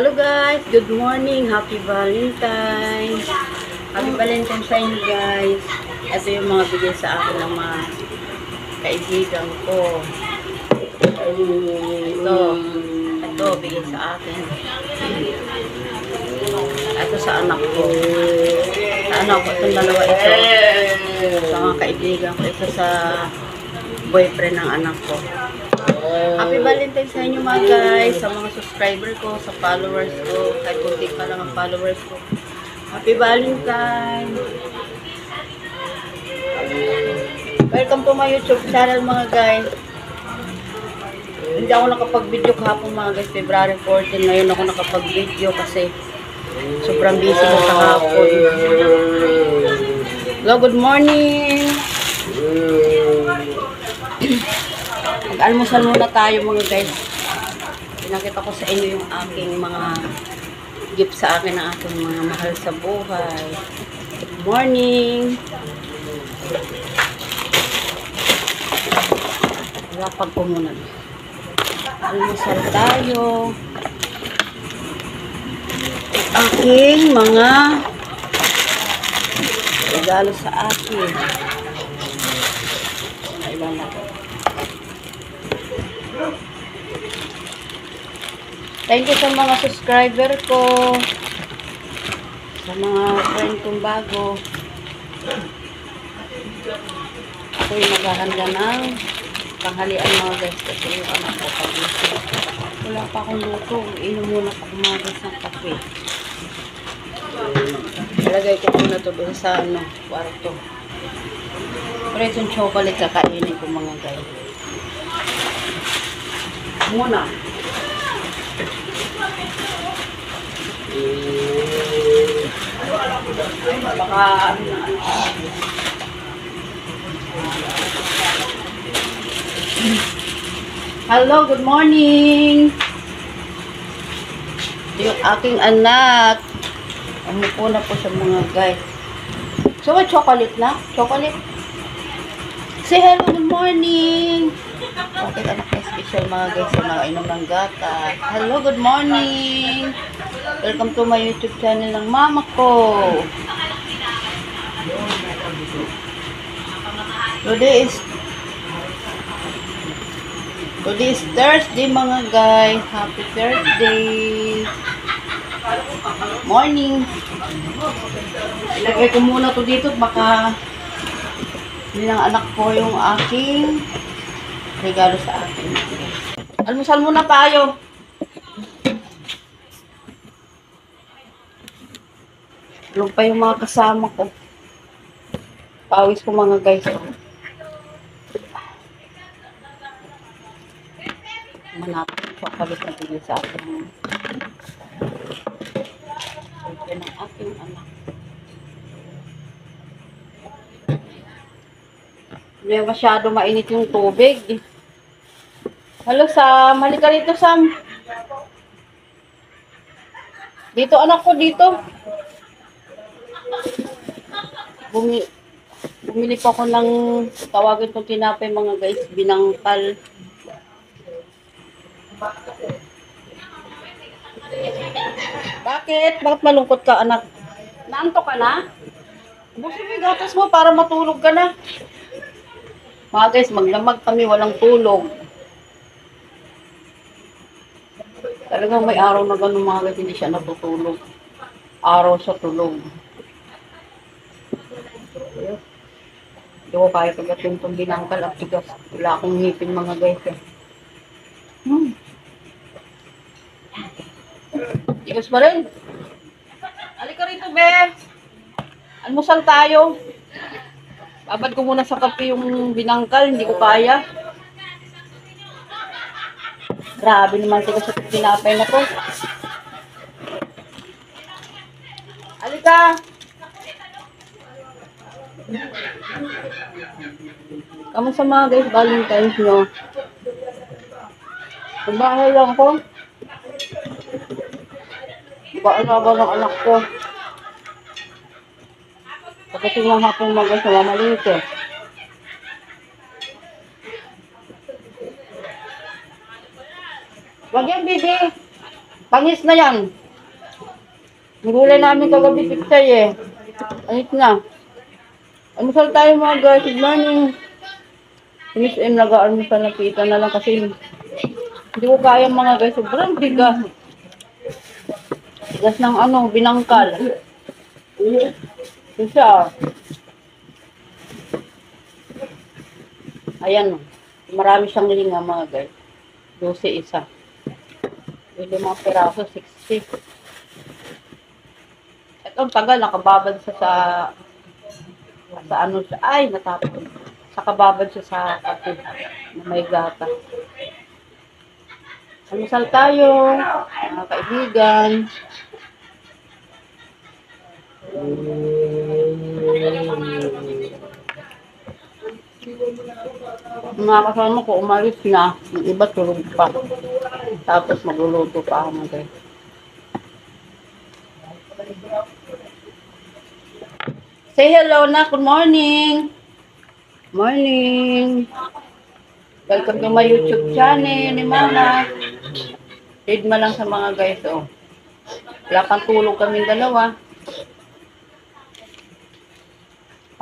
Hello guys, good morning, happy Valentine's. Happy Valentine's sa inyo guys. Ito yung mga bigay sa akin ng mga kaibigan ko. Ito bigay sa akin. Ito sa anak ko. Sa anak ko, itong dalawa ito. Sa mga kaibigan ko, ito sa boyfriend ng anak ko. Happy Valentine's sa inyo mga guys, sa mga subscriber ko, sa followers ko, kahit kunti pa lang ang followers ko. Happy Valentine's! Welcome to my YouTube channel mga guys. Hindi ako nakapag-video kahapon mga guys, February 14. Ngayon ako nakapag-video kasi sobrang busy ko sa hapon. Hello, good morning! Mag-almusal muna tayo mga guys. Pinakita ko sa inyo yung aking mga gift sa akin ng aking mga mahal sa buhay. Good morning! Lapag ko muna. Almusal tayo. Aking mga regalo sa akin. Kailan na ko. Thank you sa mga subscriber ko, sa mga friend kong bago. Ako yung maghahanda ng tanghalian mga guys kasi yung anak ko pagising. Wala pa akong luto. Inom muna pa mga guys ng kape. Ilagay ko muna ito doon sa kwarto. Pero itong chocolate kakainin ko mga guys. Muna. Baka hello, good morning. Ito yung aking anak. Umupo na po sa mga guys. So, chocolate na? Chocolate? Say hello, good morning. Okay, anak na special mga guys sa mga inom ng gata. Hello, good morning. Welcome to my YouTube channel ng mama ko. Today is Thursday mga guys. Happy Thursday. Morning. Ilagay ko muna to dito baka nilang anak ko yung aking regalo sa akin. Almusal muna tayo. Tulog pa yung mga kasama ko. Pawis ko mga guys. Manapit chocolate na bigay sa akin. Ito ng aking anak. Hindi masyado mainit yung tubig. Hello Sam, halika rito Sam. Dito anak ko dito. Bumili pa ako ng tawagin kong tinapay mga guys, binangkal. Bakit? Bakit malungkot ka anak? Naantok ka na? Busin mo yung gatas mo para matulog ka na. Mga guys, magdamag kami, walang tulog. Talagang may araw na gano'n mga guys, hindi siya natutulog. Araw sa tulog. Hindi ko kaya pagatin itong binangkal at tigas. Wala akong ngipin mga guys. Tigas pa rin. Halika rito, be. Almusal tayo. Babad ko muna sa kape yung binangkal. Hindi ko kaya. Grabe naman tigas sa tinapay na to. Halika. Kamusta mga guys, Valentine's nyo? Pagbahay lang ko. Baan na ba ng anak ko? Pagdating ng hapong mga guys, namamaliit eh. Wag yan, baby. Pangis na yan. Ang gulay namin kagabi pichay eh. Anit na. Almusal tayo mga guys. Good morning. Miss M, nag-aalmusal na kita na lang kasi hindi ko kaya mga guys. Sobrang bigas. Bigas ng ano, binangkal. Ito siya. Ayan. Marami siyang linga mga guys. 12 isa. Yung 5 piraso, 60. Ito ang tagal, nakababad siya sa ano siya. Ay, natapon. Nakababad siya sa kape na may gata. Almusal tayo, mga kaibigan. Mga kasama ko, umalis na. Yung iba tulog pa. Tapos magluluto pa ako mga guys. Say hello na. Good morning. Morning. Welcome to my YouTube channel ni Mama. Read mo lang sa mga guys. Oh. Wala pang tulog kaming dalawa.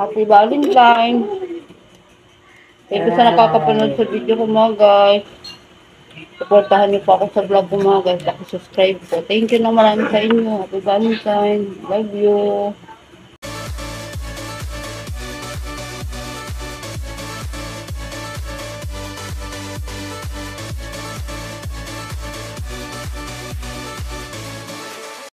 Happy Valentine. Thank you sa nakakapanood sa video ko mga guys. Supportahan niyo po ako sa vlog ko mga guys. Subscribe po. Thank you na marami sa inyo. Happy Valentine. Love you.